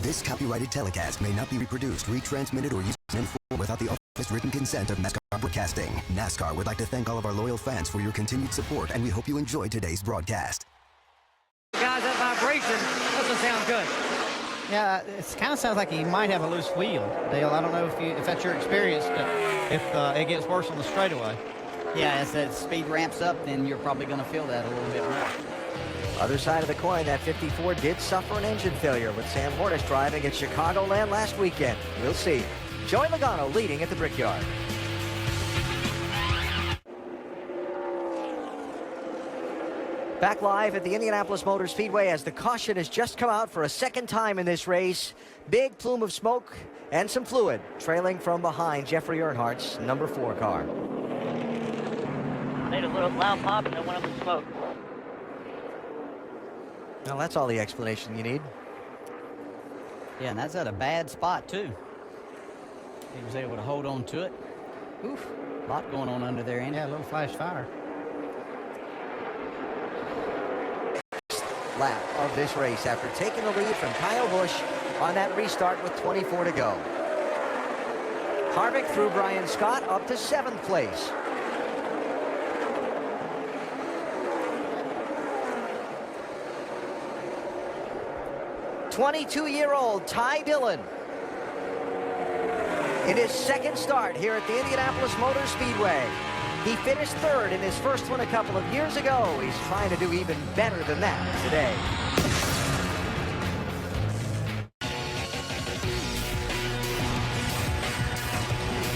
This copyrighted telecast may not be reproduced, retransmitted, or used in full without the official written consent of NASCAR Broadcasting. NASCAR would like to thank all of our loyal fans for your continued support, and we hope you enjoyed today's broadcast. Guys, that vibration doesn't sound good. Yeah, it kind of sounds like he might have a loose wheel, Dale. I don't know if that's your experience, if it gets worse on the straightaway. Yeah, as that speed ramps up, then you're probably going to feel that a little bit more. Other side of the coin, that 54 did suffer an engine failure with Sam Hornish driving at Chicagoland last weekend. We'll see. Joey Logano leading at the Brickyard. Back live at the Indianapolis Motor Speedway as the caution has just come out for a second time in this race. Big plume of smoke and some fluid trailing from behind Jeffrey Earnhardt's number 4 car. Made a little loud pop and then went up in smoke. Well, that's all the explanation you need. Yeah, and that's at a bad spot, too. He was able to hold on to it. Oof, a lot going on under there, Andy. Yeah, a little flash fire. Lap of this race after taking the lead from Kyle Busch on that restart with 24 to go. Harvick through Brian Scott up to 7th place. "22-year-old Ty Dillon in his second start here at the Indianapolis Motor Speedway. He finished 3rd in his first one a couple of years ago. He's trying to do even better than that today.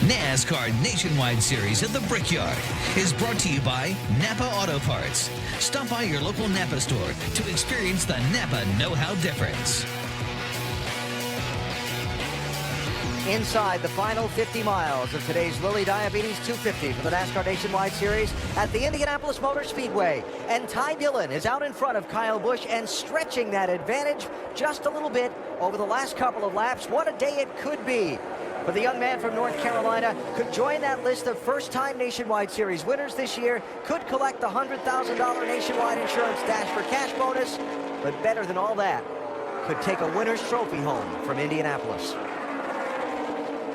NASCAR Nationwide Series at the Brickyard is brought to you by Napa Auto Parts. Stop by your local Napa store to experience the Napa know-how difference. Inside the final 50 miles of today's Lilly Diabetes 250 for the NASCAR Nationwide Series at the Indianapolis Motor Speedway. And Ty Dillon is out in front of Kyle Busch and stretching that advantage just a little bit over the last couple of laps. What a day it could be. But the young man from North Carolina could join that list of first-time Nationwide Series winners this year, could collect the $100,000 Nationwide Insurance Dash for Cash bonus, but better than all that, could take a winner's trophy home from Indianapolis.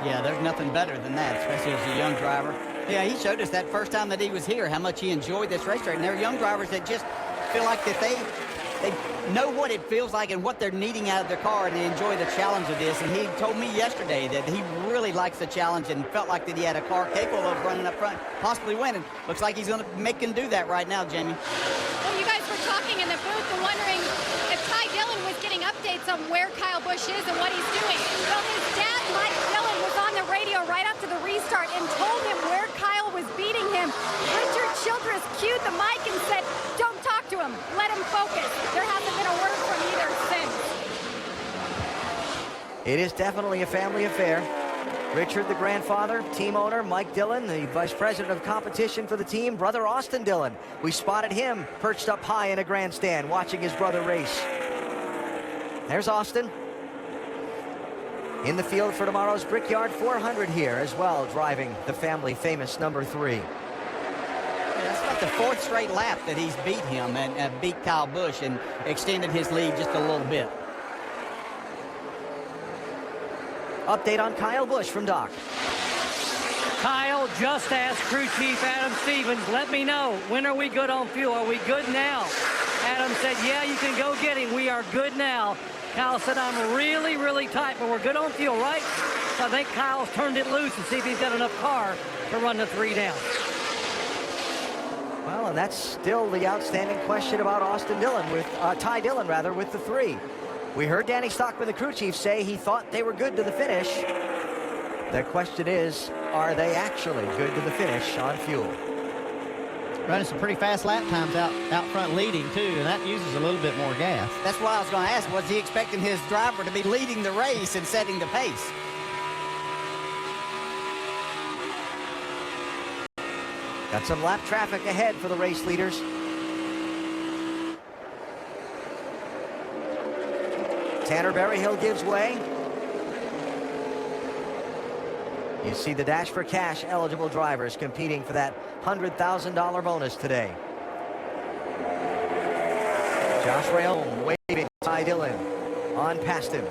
Yeah, there's nothing better than that, especially as a young driver. Yeah, he showed us that first time that he was here how much he enjoyed this racetrack. And they're young drivers that just feel like that they know what it feels like and what they're needing out of their car, and they enjoy the challenge of this. And he told me yesterday that he really likes the challenge and felt like that he had a car capable of running up front, possibly winning. Looks like he's going to make him do that right now, Jamie. Well, you guys were talking in the booth and wondering if Ty Dillon was getting updates on where Kyle Busch is and what he's doing. Well, his dad, Mike Dillon, was on the radio right after the restart and told him where Kyle was beating him. Richard Childress cued the mic and said, "Don't talk to him. Let him focus." There hasn't been a word from either since. It is definitely a family affair. Richard, the grandfather, team owner, Mike Dillon, the vice president of competition for the team, brother Austin Dillon. We spotted him perched up high in a grandstand watching his brother race. There's Austin. In the field for tomorrow's Brickyard 400 here as well, driving the family famous number 3. That's about the 4th straight lap that he's beat him and beat Kyle Busch and extended his lead just a little bit. Update on Kyle Busch from Doc. Kyle, just asked crew chief Adam Stevens, let me know, when are we good on fuel? Are we good now? Adam said, yeah, you can go get him. We are good now. Kyle said, I'm really, really tight, but we're good on fuel, right? So I think Kyle's turned it loose to see if he's got enough car to run the 3 down. Well, and that's still the outstanding question about Austin Dillon with Ty Dillon rather with the 3. We heard Danny Stockman, the crew chief, say he thought they were good to the finish. The question is, are they actually good to the finish on fuel? Running some pretty fast lap times out front leading, too, and that uses a little bit more gas. That's what I was going to ask. Was he expecting his driver to be leading the race and setting the pace? Got some lap traffic ahead for the race leaders. Tanner Berryhill gives way. You see the Dash for Cash eligible drivers competing for that $100,000 bonus today. Josh Rayon waving Ty Dillon on past him.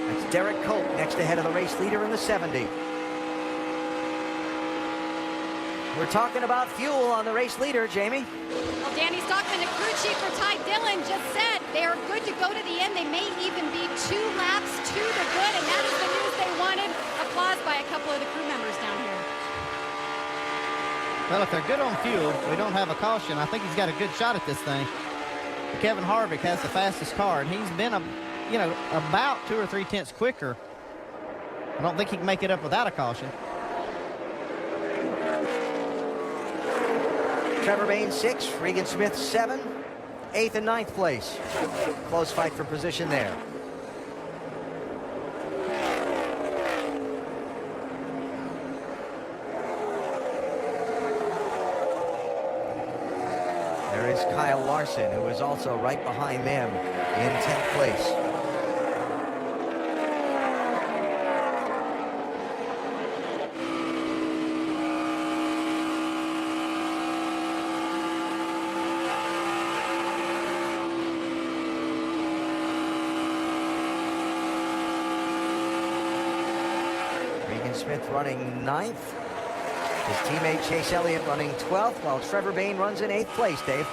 That's Derek Cope next ahead of the race leader in the 70. We're talking about fuel on the race leader, Jamie. Well, Danny Stockman, the crew chief for Ty Dillon, just said they are good to go to the end. They may even be 2 laps to the good, and that is the news they wanted. Applause by a couple of the crew members down here. Well, if they're good on fuel, we don't have a caution. I think he's got a good shot at this thing. Kevin Harvick has the fastest car, and he's been, about 2 or 3 tenths quicker. I don't think he can make it up without a caution. Trevor Bayne 6, Regan Smith 7, 8th and 9th place. Close fight for position there. There is Kyle Larson, who is also right behind them in 10th place. Smith running 9th. His teammate Chase Elliott running 12th, while Trevor Bayne runs in 8th place, Dave.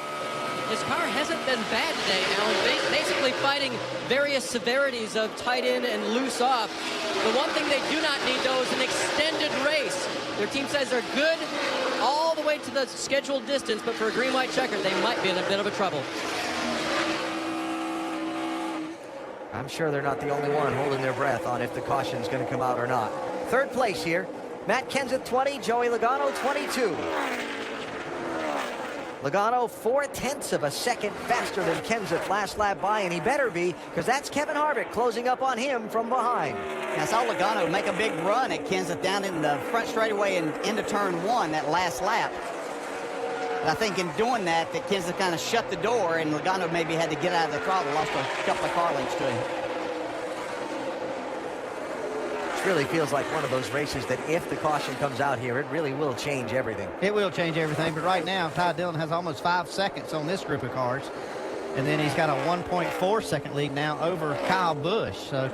His car hasn't been bad today, Alan. Basically fighting various severities of tight in and loose off. The one thing they do not need, though, is an extended race. Their team says they're good all the way to the scheduled distance, but for a green-white checker, they might be in a bit of a trouble. I'm sure they're not the only one holding their breath on if the caution's going to come out or not. 3rd place here, Matt Kenseth 20, Joey Logano 22. Logano 4 tenths of a second faster than Kenseth last lap by, and he better be, because that's Kevin Harvick closing up on him from behind. I saw Logano make a big run at Kenseth down in the front straightaway and into turn 1 that last lap. And I think in doing that Kenseth kind of shut the door, and Logano maybe had to get out of the throttle, lost a couple of car lengths to him. Really feels like one of those races that if the caution comes out here, it really will change everything. It will change everything, but right now, Ty Dillon has almost 5 seconds on this group of cars. And then he's got a 1.4 second lead now over Kyle Busch. So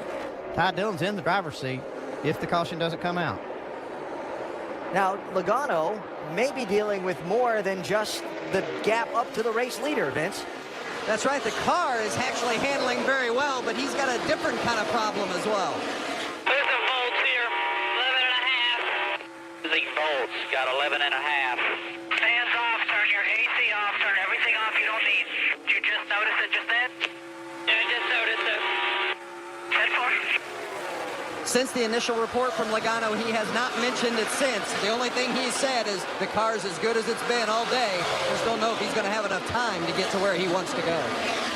Ty Dillon's in the driver's seat if the caution doesn't come out. Now, Logano may be dealing with more than just the gap up to the race leader, Vince. That's right, the car is actually handling very well, but he's got a different kind of problem as well. Volts, got 11 and a half. Fans off, turn your AC off, turn everything off you don't need. Did you just notice it just then? Yeah, I just noticed it. 10-4. Since the initial report from Logano, he has not mentioned it since. The only thing he said is the car's as good as it's been all day. Just don't know if he's going to have enough time to get to where he wants to go.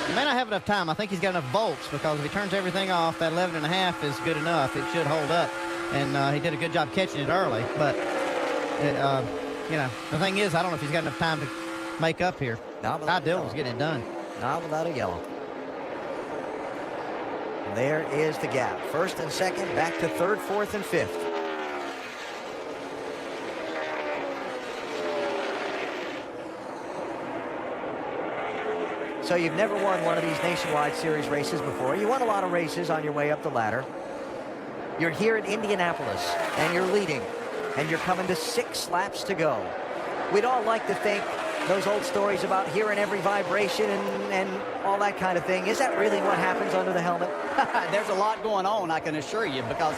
He may not have enough time. I think he's got enough volts, because if he turns everything off, that 11 and a half is good enough. It should hold up. And he did a good job catching it early, but the thing is, I don't know if he's got enough time to make up here. Ty Dillon's getting it done. Not without a yellow. There is the gap. 1st and 2nd, back to 3rd, 4th, and 5th. So you've never won one of these Nationwide Series races before. You won a lot of races on your way up the ladder. You're here at Indianapolis, and you're leading, and you're coming to 6 laps to go. We'd all like to think those old stories about hearing every vibration and all that kind of thing. Is that really what happens under the helmet? There's a lot going on, I can assure you, because,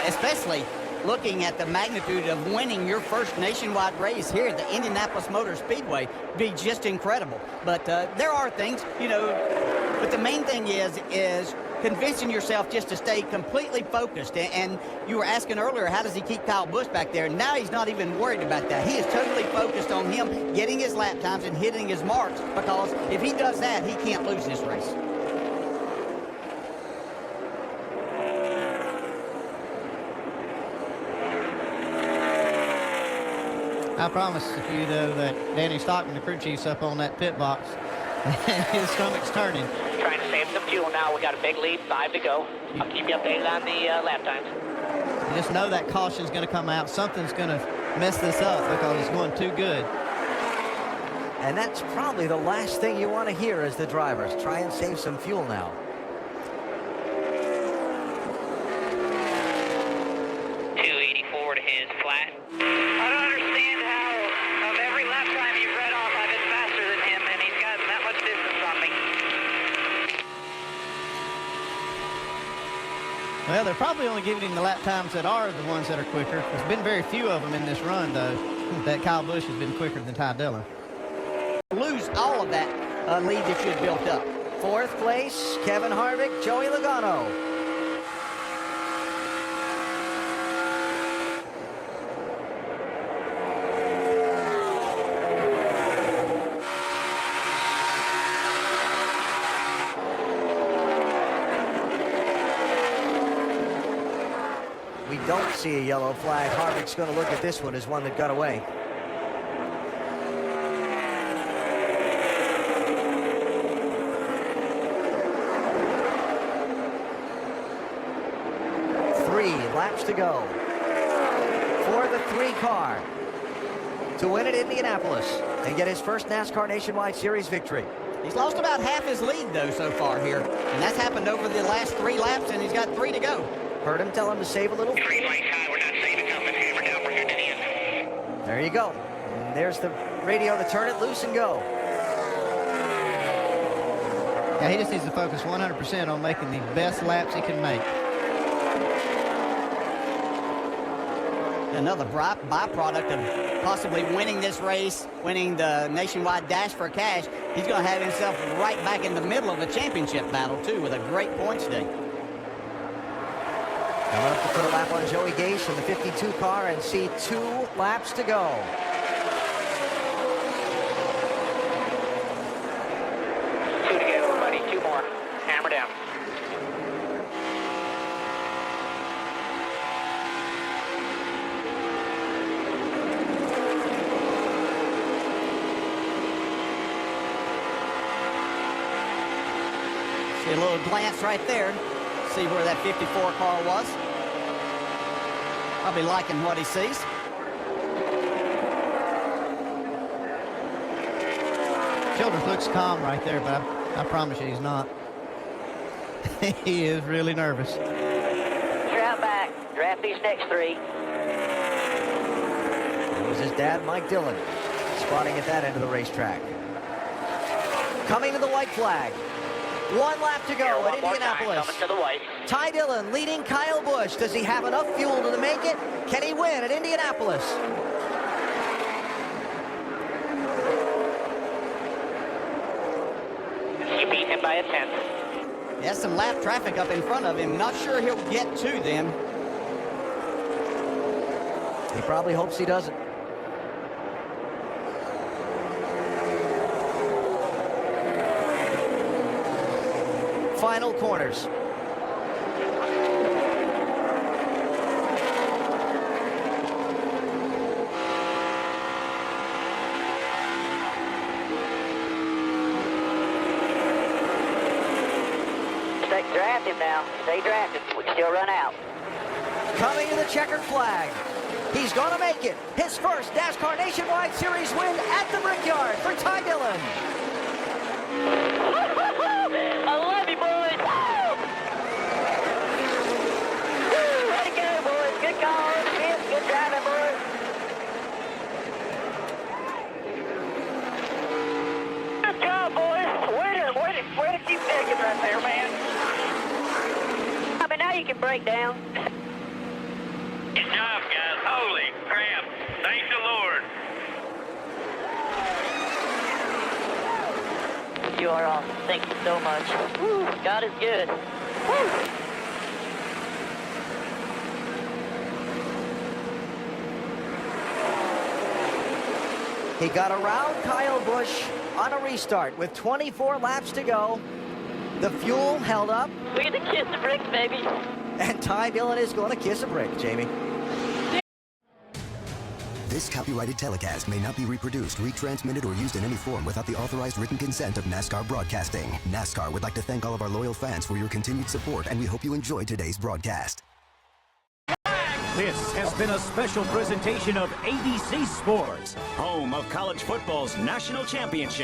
especially looking at the magnitude of winning your first nationwide race here at the Indianapolis Motor Speedway, be just incredible. But there are things, but the main thing is convincing yourself just to stay completely focused. And you were asking earlier, how does he keep Kyle Busch back there? Now he's not even worried about that. He is totally focused on him getting his lap times and hitting his marks, because if he does that, he can't lose this race. I promise you, though, that Danny Stockman, the crew chief's up on that pit box, and his stomach's turning. Trying to save some fuel now. We got a big lead, 5 to go. I'll keep you updated on the lap times. You just know that caution's going to come out. Something's going to mess this up because it's going too good. And that's probably the last thing you want to hear as the drivers try and save some fuel now. Well, they're probably only giving him the lap times that are the ones that are quicker. There's been very few of them in this run, though, that Kyle Busch has been quicker than Ty Dillon. Lose all of that lead that you had built up. Fourth place, Kevin Harvick, Joey Logano. We don't see a yellow flag. Harvick's going to look at this one as one that got away. Laps to go for the 3 car to win at Indianapolis and get his first NASCAR Nationwide Series victory. He's lost about half his lead, though, so far here. And that's happened over the last 3 laps, and he's got 3 to go. Heard him tell him to save a little. 3 lanes high, we're not saving nothing. Hammer down, we're good to the end. There you go. And there's the radio to turn it loose and go. Yeah, he just needs to focus 100% on making the best laps he can make. Another byproduct of possibly winning this race, winning the Nationwide Dash for Cash, he's going to have himself right back in the middle of the championship battle, too, with a great points day. Coming up to put a lap on Joey Gase in the 52 car and see 2 laps to go. Two to go, buddy. 2 more. Hammer down. See a little glance right there. See where that 54 car was. Probably liking what he sees. Childress looks calm right there, but I promise you he's not. He is really nervous. Draft back. Draft these next 3. It was his dad, Mike Dillon, spotting at that end of the racetrack. Coming to the white flag. 1 lap to go at Indianapolis. Coming to the white. Ty Dillon leading Kyle Busch. Does he have enough fuel to make it? Can he win at Indianapolis? You beat him by a 10th. He has some lap traffic up in front of him. Not sure he'll get to them. He probably hopes he doesn't. Final corners. Stay drafted now. Stay drafted. We can still run out. Coming to the checkered flag. He's going to make it. His first NASCAR Nationwide Series win at the Brickyard for Ty Dillon. I love you, boys. Woo! Way to go, boys. Good call. Good driving, boys. Good job, boys. Way to keep digging right there, man. I mean, now you can break down. Good job, guys. Holy crap. Thank the Lord. You are awesome. Thank you so much. Woo, God is good. Woo. He got around Kyle Busch on a restart with 24 laps to go. The fuel held up. We get to kiss the bricks, baby. And Ty Dillon is going to kiss a brick, Jamie. This copyrighted telecast may not be reproduced, retransmitted, or used in any form without the authorized written consent of NASCAR Broadcasting. NASCAR would like to thank all of our loyal fans for your continued support, and we hope you enjoyed today's broadcast. This has been a special presentation of ABC Sports, home of college football's national championship.